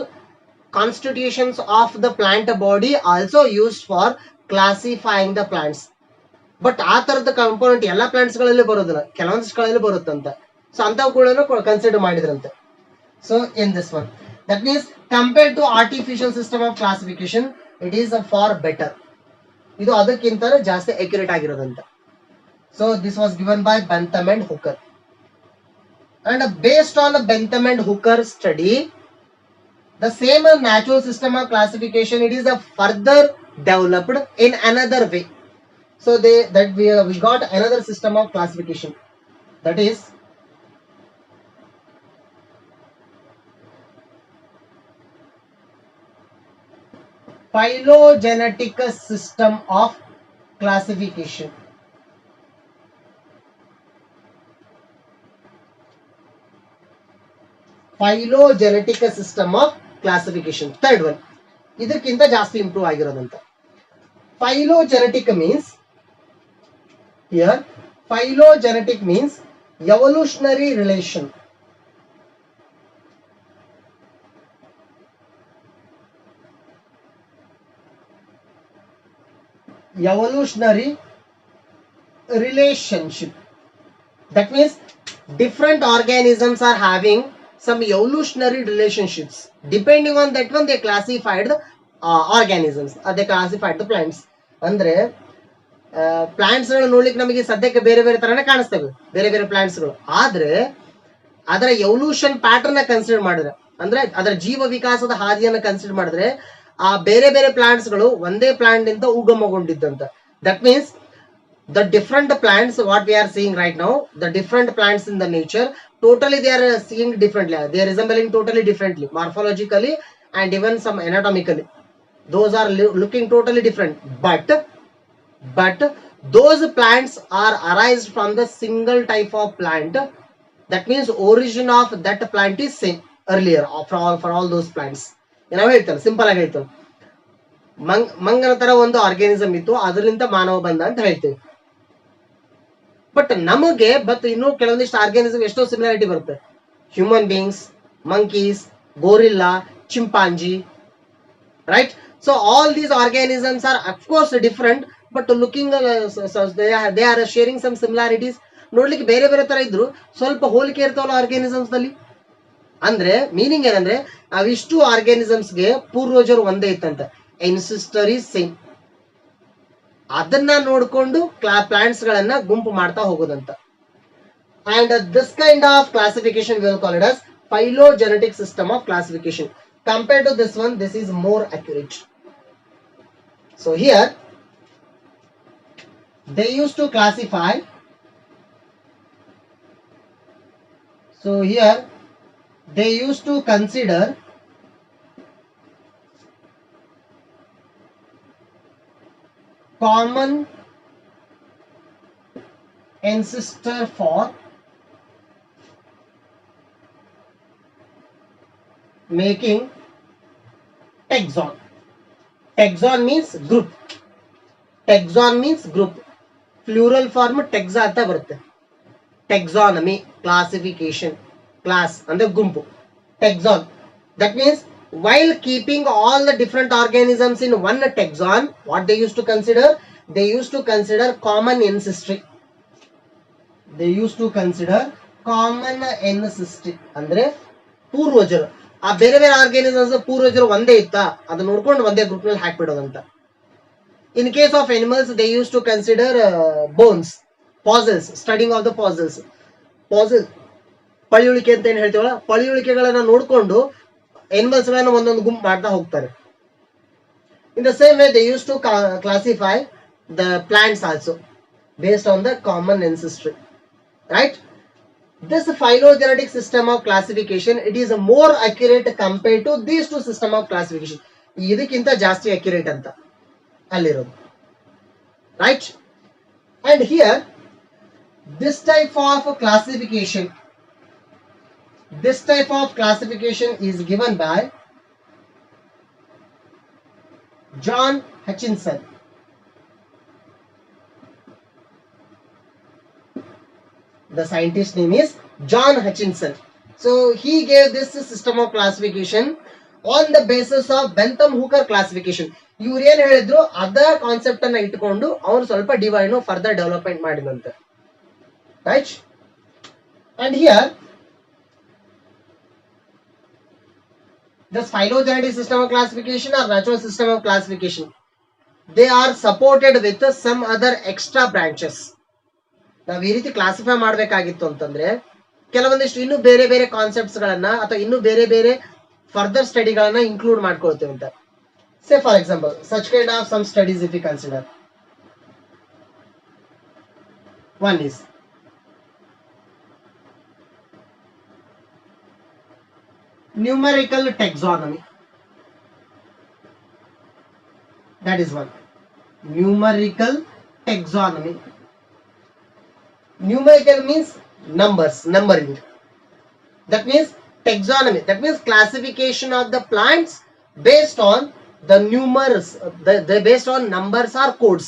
A: constitutions of the plant body also used for classifying the plants. But ಆ ತರದ ಕಂಪೋನೆಂಟ್ ಎಲ್ಲ ಪ್ಲಾಂಟ್ಸ್ ಗಳಲ್ಲಿ ಬರೋದಿಲ್ಲ, ಕೆಲವೊಂದಿಷ್ಟಗಳಲ್ಲಿ ಬರುತ್ತಂತ. ಸೊ ಅಂತವು ಕೂಡ ಕನ್ಸಿಡರ್ ಮಾಡಿದ್ರಂತೆ. So in this one, that means compared to artificial system of classification it is far better. ಇದು ಅದಕ್ಕಿಂತ ಜಾಸ್ತಿ ಅಕ್ಯುರೇಟ್ ಆಗಿರೋದಂತ. So this was given by Bentham and Hooker. And based on Bentham and Hooker study, the same natural system of classification, it is a further developed in another way. So we got another system of classification, that is phylogenetic system of classification. Phylogenetic system of classification, third one, ಇದಕ್ಕಿಂತ ಜಾಸ್ತಿ improve ಆಗಿರೋದಂತ. Phylogenetic means, here phylogenetic means evolutionary relation. Evolutionary relationship, that means different organisms are having some evolutionary relationships. Depending on that one, they classified the organisms, they classified the plants. ಅಂದ್ರೆ plants ಗಳು ನೋಡ್ಲಿಕ್ಕೆ ನಮಗೆ ಸದ್ಯಕ್ಕೆ ಬೇರೆ ಬೇರೆ ತರನೇ ಕಾಣಿಸ್ತವೆ, ಬೇರೆ ಬೇರೆ ಪ್ಲಾಂಟ್ಸ್ ಗಳು. ಆದ್ರೆ ಅದರ ಎವಲ್ಯೂಷನ್ ಪ್ಯಾಟರ್ನ್ ಕನ್ಸಿಡರ್ ಮಾಡಿದ್ರೆ, ಅಂದ್ರೆ ಅದರ ಜೀವ ವಿಕಾಸದ ಹಾದಿಯನ್ನ ಕನ್ಸಿಡರ್ ಮಾಡಿದ್ರೆ, ಆ ಬೇರೆ ಬೇರೆ ಪ್ಲಾಂಟ್ಸ್ ಗಳು ಒಂದೇ ಪ್ಲಾಂಟ್ ಇಂದ ಉಗಮಗೊಂಡಿದ್ದಂತ. That means the different plants what we are seeing right now, the different plants in the nature, totally they are seeing differently, they are resembling totally differently, morphologically and even some anatomically. Those are looking totally different, but those plants are arised from the single type of plant. That means origin of that plant is same earlier for all those plants. ನಾವು ಹೇಳ್ತೇವೆ simple ಆಗಿ ಹೇಳ್ತೇವೆ, ಮಂಗನ ತರ ಒಂದು organism ಇತ್ತು, ಅದರಿಂದ ಮಾನವ ಬಂದ ಅಂತ ಹೇಳ್ತೇವೆ. ಬಟ್ ನಮಗೆ ಇನ್ನು ಕೆಲವೊಂದಿಷ್ಟು ಆರ್ಗ್ಯಾನಿಸಮ್ ಎಷ್ಟೋ ಸಿಮಿಲಾರಿಟಿ ಬರುತ್ತೆ. Human beings, monkeys, gorilla, chimpanzee, right? So all these organisms are of course different, but looking they are sharing some similarities. ನೋಡ್ಲಿಕ್ಕೆ ಬೇರೆ ಬೇರೆ ತರ ಇದ್ರು ಸ್ವಲ್ಪ ಹೋಲಿಕೆ ಇರ್ತಾವಲ್ಲ ಆರ್ಗ್ಯಾನಿಸಮ್ಸ್ ನಲ್ಲಿ. ಅಂದ್ರೆ ಮೀನಿಂಗ್ ಏನಂದ್ರೆ, ಅವಿಷ್ಟು ಆರ್ಗ್ಯಾನಿಸಮ್ಸ್ಗೆ ಪೂರ್ವಜರು ಒಂದೇ ಇತ್ತಂತೆ, ಎನ್ಸಿಸ್ಟರ್ ಈಸ್ ಸೇಮ್. ಅದನ್ನ ನೋಡ್ಕೊಂಡು ಪ್ಲಾಂಟ್ಸ್ ಗಳನ್ನ ಗುಂಪು ಮಾಡ್ತಾ ಹೋಗೋದಂತ. And this kind of classification will call it as phylogenetic system of classification. Compared to this one, this is more accurate. So here they used to classify, so here they used to consider common ancestor for making taxon. Taxon means group. Taxon means group. Plural form taxa anta barutte. Taxonomy, classification, class ಅಂದ್ರೆ ಗುಂಪು. Taxon. That means while keeping all the different organisms in one taxon, what they used to consider? They used to consider common ancestry. They used to consider common ancestry. ಅಂದ್ರೆ ಪೂರ್ವಜರು, ಆ ಬೇರೆ ಬೇರೆ organisms ಪೂರ್ವಜರು ಒಂದೇ ಇತ್ತಾ, ಅದನ್ನ ನೋಡ್ಕೊಂಡು ಒಂದೇ ಗ್ರೂಪ್ ನಲ್ಲಿ ಹಾಕ್ಬಿಡೋದಂತ. In case of animals, they used to consider bones, fossils, studying of the fossils. Fossil ಪಳಿಯುಳಿಕೆ ಅಂತ ಏನ್ ಹೇಳ್ತೀವಲ್ಲ, ಪಳಿಯುಳಿಕೆಗಳನ್ನ ನೋಡ್ಕೊಂಡು animals ಗಳನ್ನ ಒಂದೊಂದು ಗುಂಪು ಮಾಡ್ತಾ ಹೋಗ್ತಾರೆ. In the same way, they used to classify the plants also based on the common ancestry, right? This phylogenetic system of classification, it is more accurate compared to these two system of classification. ಇದಕ್ಕಿಂತ ಜಾಸ್ತಿ accurate ಅಂತ ಅಲ್ಲಿರೋದು, right? And here this type of classification is given by John Hutchinson. The scientist name is John Hutchinson. So he gave this system of classification on the basis of Bentham Hooker classification. ಇವ್ರು ಏನ್ ಹೇಳಿದ್ರು ಅದ concept ಅನ್ನ ಇಟ್ಕೊಂಡು ಅವ್ರು ಸ್ವಲ್ಪ divide further development ಮಾಡಿದಂತೆ, right? And here this phylogenetic system of classification or natural system of classification, they are supported with some other extra branches. ನಾವು ಈ ರೀತಿ ಕ್ಲಾಸಿಫೈ ಮಾಡಬೇಕಾಗಿತ್ತು ಅಂತಂದ್ರೆ ಕೆಲವೊಂದಿಷ್ಟು ಇನ್ನು ಬೇರೆ ಬೇರೆ ಕಾನ್ಸೆಪ್ಟ್ಸ್ ಗಳನ್ನ ಅಥವಾ ಇನ್ನು ಬೇರೆ ಬೇರೆ ಫರ್ದರ್ ಸ್ಟಡಿಗಳನ್ನ ಇನ್ಕ್ಲೂಡ್ ಮಾಡ್ಕೊಳ್ತೇವೆ ಅಂತ. ಸೇ for example such kind of some studies if you consider. One is numerical taxonomy. That is one. Numerical taxonomy. Numerical means numbers, numbering. That means taxonomy, that means classification of the plants based on the numerous, based on numbers or codes.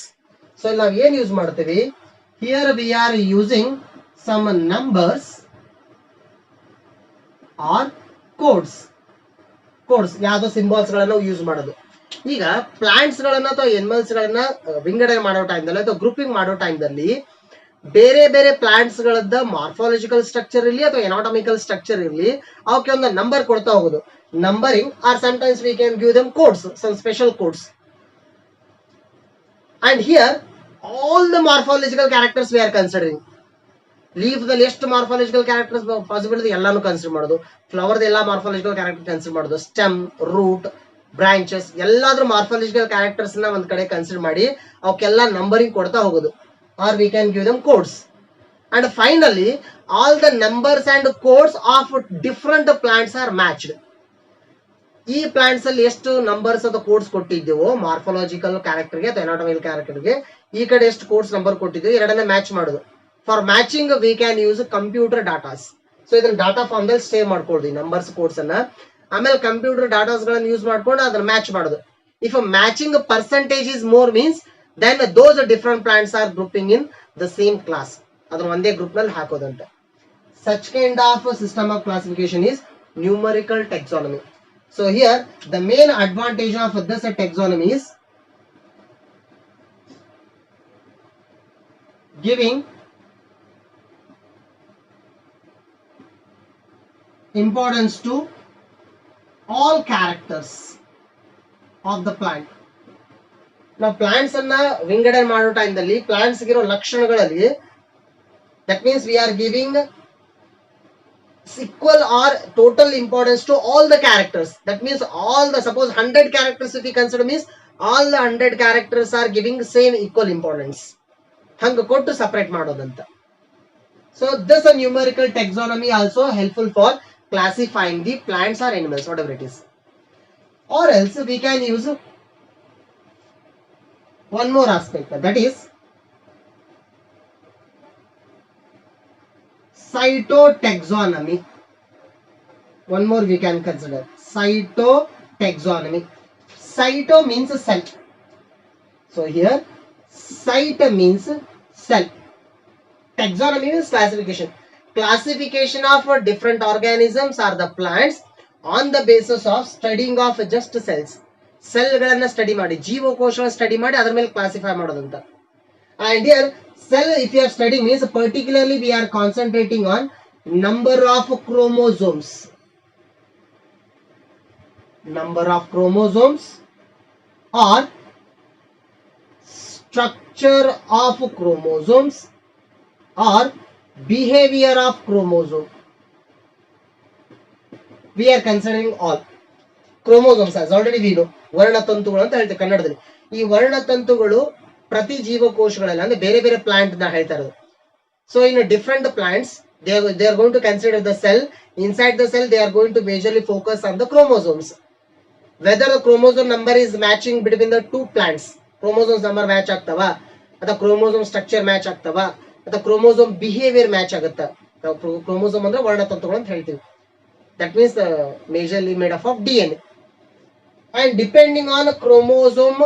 A: So now ಏನು use ಮಾಡ್ತೀವಿ, here we are using some numbers or codes. ಯಾವ್ದೋ symbols ಗಳನ್ನ use ಮಾಡೋದು. ಈಗ plants ಗಳನ್ನ ಅಥವಾ animals ಗಳನ್ನ ವಿಂಗಡಣೆ ಮಾಡೋ ಟೈಮ್ದಲ್ಲಿ ಅಥವಾ ಗ್ರೂಪಿಂಗ್ ಮಾಡೋ ಟೈಮ್ದಲ್ಲಿ ಬೇರೆ ಬೇರೆ ಪ್ಲಾಂಟ್ಸ್ ಗಳದ್ದ ಮಾರ್ಫಾಲಜಿಕಲ್ ಸ್ಟ್ರಕ್ಚರ್ ಇರಲಿ ಅಥವಾ ಎನಾಟಮಿಕಲ್ ಸ್ಟ್ರಕ್ಚರ್ ಇರಲಿ, ಅವಕ್ಕೆ ಒಂದು ನಂಬರ್ ಕೊಡ್ತಾ ಹೋಗೋದು, numbering, or sometimes we can give them codes, some special codes. And here all the morphological characters we are considering. Leaf ದಲ್ಲಿ ಎಷ್ಟು ಮಾರ್ಫಾಲಜಿಕಲ್ ಕ್ಯಾರೆಕ್ಟರ್ಸ್ ಪಾಸಿಬಲ್ ಇದೆ ಎಲ್ಲಾನು ಕನ್ಸಿಡರ್ ಮಾಡೋದು, ಫ್ಲವರ್ ಎಲ್ಲಾ ಮಾರ್ಫಾಲಜಿಕಲ್ ಕ್ಯಾರೆಕ್ಟರ್ ಕನ್ಸಿಡರ್ ಮಾಡೋದು, ಸ್ಟೆಮ್, ರೂಟ್, ಬ್ರಾಂಚಸ್ ಎಲ್ಲಾದ್ರೂ morphological characters ನ ಒಂದ್ ಕಡೆ ಕನ್ಸಿಡರ್ ಮಾಡಿ ಅವಕ್ಕೆಲ್ಲ ನಂಬರಿಂಗ್ ಕೊಡ್ತಾ ಹೋಗೋದು, or we can give them codes. And finally all the numbers and codes of different plants are matched. ಈ ಪ್ಲಾಂಟ್ಸ್ ಅಲ್ಲಿ ಎಷ್ಟು ನಂಬರ್ಸ್ ಅಥವಾ ಕೋಡ್ಸ್ ಕೊಟ್ಟಿದ್ದೇವೋ ಮಾರ್ಫಾಲಜಿಕಲ್ ಕ್ಯಾರೆಕ್ಟರ್ ಗೆ ಅಥವಾ ಎನಾಟಮಿಕಲ್ ಕ್ಯಾರೆಕ್ಟರ್ ಗೆ, ಈ ಕಡೆ ಎಷ್ಟು ಕೋಡ್ಸ್ ನಂಬರ್ ಕೊಟ್ಟಿದ್ದೇವೆ ಎರಡನ್ನ ಮ್ಯಾಚ್ ಮಾಡೋದು. For matching we can use computer ಡಾಟಾಸ್. So ಇದನ್ನ ಡಾಟಾ ಫಾರ್ಮ್ ದಲ್ಲಿ ಸೇವ್ ಮಾಡ್ಕೊಳ್ಳಿ ನಂಬರ್ಸ್ ಕೋಡ್ಸ್ ಅನ್ನ, ಆಮೇಲೆ ಕಂಪ್ಯೂಟರ್ ಡಾಟಾಸ್ ಗಳನ್ನ ಯೂಸ್ ಮಾಡ್ಕೊಂಡು ಅದನ್ನ ಮ್ಯಾಚ್ ಮಾಡೋದು. If matching percentage is more means then those different plants are grouping in the same class, ಅದನ್ನ ಒಂದೇ ಗ್ರೂಪ್ ನಲ್ಲಿ ಹಾಕೋದಂತ. Such kind of system of classification is numerical taxonomy. So here the main advantage of this taxonomy is giving importance to all characters of the plant. ನಾವು plants ಅನ್ನ ವಿಂಗಡಣೆ ಮಾಡೋ ಟೈಮ್ದಲ್ಲಿ plants ಇರೋ ಲಕ್ಷಣಗಳಲ್ಲಿ, that means we are giving equal or total importance to all the characters. That means all the, suppose 100 characters if we consider, means all the 100 characters are giving same equal importance. ಹಂಗ ಕೊಟ್ಟು separate ಮಾಡೋದಂತ. So this a numerical taxonomy also helpful for classifying the plants or animals, whatever it is. Or else we can use one more aspect, that is cytotaxonomy. One more we can consider, cytotaxonomy. Cyto means cell. So here cyto means cell. Taxonomy means classification. Classification of different organisms or the plants on the basis of studying of just cells. Cell ಗಳನ್ನ study ಮಾಡಿ, ಜೀವಕೋಶಗಳ study ಮಾಡಿ ಅದರ ಮೇಲೆ classify ಮಾಡೋದಂತ. And here cell if you are studying means particularly we are concentrating on number of chromosomes. Number of chromosomes or structure of chromosomes or behavior of chromosome. We are considering all chromosomes as already we know. ವರ್ಣತಂತುಗಳು ಅಂತ ಹೇಳ್ತೀವಿ ಕನ್ನಡದಲ್ಲಿ. ಈ ವರ್ಣತಂತುಗಳು ಪ್ರತಿ ಜೀವಕೋಶಗಳಲ್ಲಿ ಅಂದ್ರೆ ಬೇರೆ ಬೇರೆ ಪ್ಲಾಂಟ್ ನ ಹೇಳ್ತಾ ಇರೋದು. So in different plants they are going to consider the cell. Inside the cell they are going to majorly focus on the chromosomes, whether the chromosome number is matching between the two plants. Chromosomes number match ಆಗ್ತವಾ ಅಥವಾ chromosome structure match ಆಗ್ತವಾ ಅಥವಾ chromosome behavior match ಆಗುತ್ತಾ. chromosome ಅಂದ್ರೆ ವರ್ಣತಂತುಗಳು ಅಂತ ಹೇಳ್ತೀವಿ. That means majorly made up of DNA, and depending on chromosome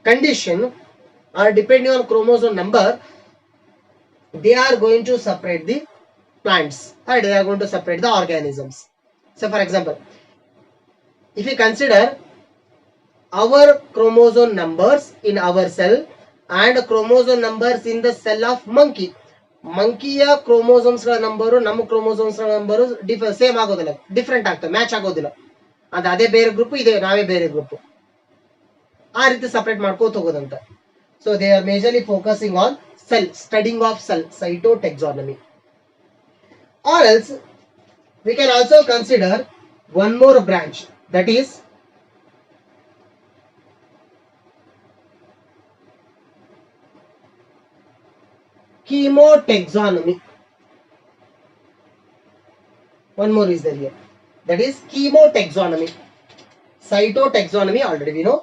A: condition or depending on chromosome number, they are going to separate the plants or they are going to separate the organisms. So for example, if you consider our chromosome numbers in our cell and chromosome numbers in the cell of monkey, ಮಂಕಿಯ chromosomes ಗಳ number ನಮ್ಮ chromosomes ಗಳ number same ಆಗೋದಿಲ್ಲ, different ಆಗ್ತದೆ, match ಆಗೋದಿಲ್ಲ. ಅದು ಅದೇ ಬೇರೆ ಗ್ರೂಪ್, ಇದೆ ನಾವೇ ಬೇರೆ ಗ್ರೂಪ್, ಆ ರೀತಿ ಸಪರೇಟ್ ಮಾಡ್ಕೋತ ಹೋಗೋದಂತ. So they are majorly focusing on cell, studying of cell, cytotaxonomy. Or else we can also consider one more branch, that is chemotaxonomy. One more is there here, that is chemotaxonomy. Cytotaxonomy already we know.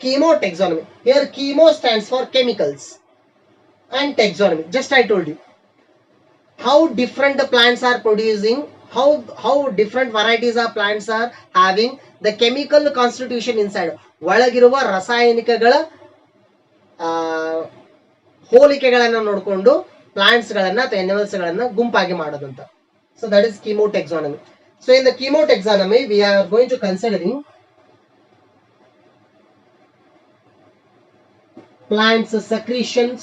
A: Chemotaxonomy, here chemo stands for chemicals and taxonomy, just I told you how different the plants are producing, how different varieties of plants are having the chemical constitution inside. ಒಳಗಿರುವ ರಾಸಾಯನಿಕಗಳ ಹೋಲಿಕೆಗಳನ್ನು ನೋಡಿಕೊಂಡು plants ಗಳನ್ನ ಅಥವಾ animals ಗಳನ್ನ ಗುಂಪಾಗಿ ಮಾಡೋದಂತ. So that is chemotaxonomy. So in the chemotaxonomy we are going to considering plants secretions,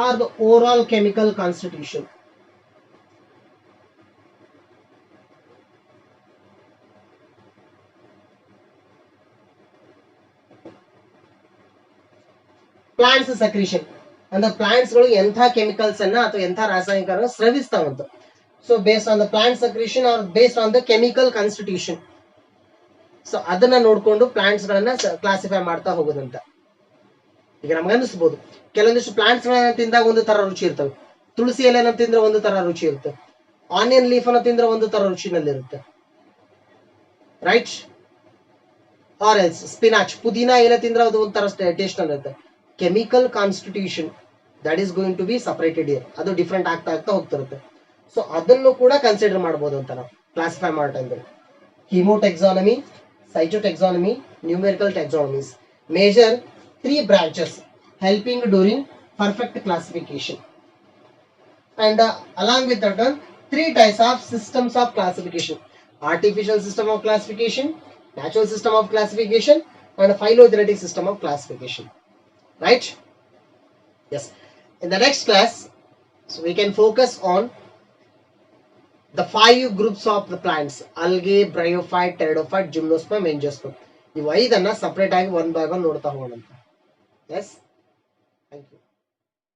A: or the overall chemical constitution. Plants secretion and the plants ಗಳು ಎಂಥ ಕೆಮಿಕಲ್ಸ್ ಅನ್ನ ಅಥವಾ ಎಂಥ ರಾಸಾಯನಿಕರನ್ನ ಸ್ರವಿಸ್ತಾವಂತ. So based on the plant secretion or based on the chemical constitution. So ಅದನ್ನ ನೋಡ್ಕೊಂಡು plants ಗಳನ್ನ ಕ್ಲಾಸಿಫೈ ಮಾಡ್ತಾ ಹೋಗೋದಂತ. ಈಗ ನಮ್ಗೆ ಅನಿಸ್ಬೋದು ಕೆಲವೊಂದಿಷ್ಟು ಪ್ಲಾಂಟ್ಸ್ ಗಳನ್ನ ತಿಂದಾಗ ಒಂದು ತರ ರುಚಿ ಇರ್ತವೆ, ತುಳಸಿ ಎಲೆನ ತಿಂದ್ರೆ ಒಂದು ತರ ರುಚಿ ಇರುತ್ತೆ, ಆನಿಯನ್ ಲೀಫ್ ಅನ್ನ ತಿಂದ್ರೆ ಒಂದು ತರ ರುಚಿನಲ್ಲಿರುತ್ತೆ, ರೈಟ್? ಆರ್ ಎಲ್ಸ್ ಸ್ಪಿನಾಚ್, ಪುದೀನಾ ಎಲೆ ತಿಂದ್ರೆ ಅದು ಒಂಥರ ಟೇಸ್ಟ್ ಅಲ್ಲಿರುತ್ತೆ. Chemical constitution that is going to be separated here, ಅದು ಡಿಫ್ರೆಂಟ್ ಆಗ್ತಾ ಆಗ್ತಾ ಹೋಗ್ತಿರುತ್ತೆ. ಸೊ ಅದನ್ನು ಕೂಡ ಕನ್ಸಿಡರ್ ಮಾಡ್ಬೋದು ಅಂತ ನಾವು ಕ್ಲಾಸಿಫೈ ಮಾಡೋ ಟೈಮ್ದಲ್ಲಿ. chemotaxonomy, cytotaxonomy, numerical taxonomies. Major 3 branches helping during perfect classification. And along with that one, 3 types of systems of classification: artificial system of classification, natural system of classification, and a phylogenetic system of classification. Right? Yes. In the next class, so we can focus on the 5 groups of the plants: algae, bryophyte, pteridophyte, gymnosperm, angiosperm. ಇವು 5 separate ಆಗಿ one by one ನೋಡ್ತಾ ಹೋಗೋಣ. Yes.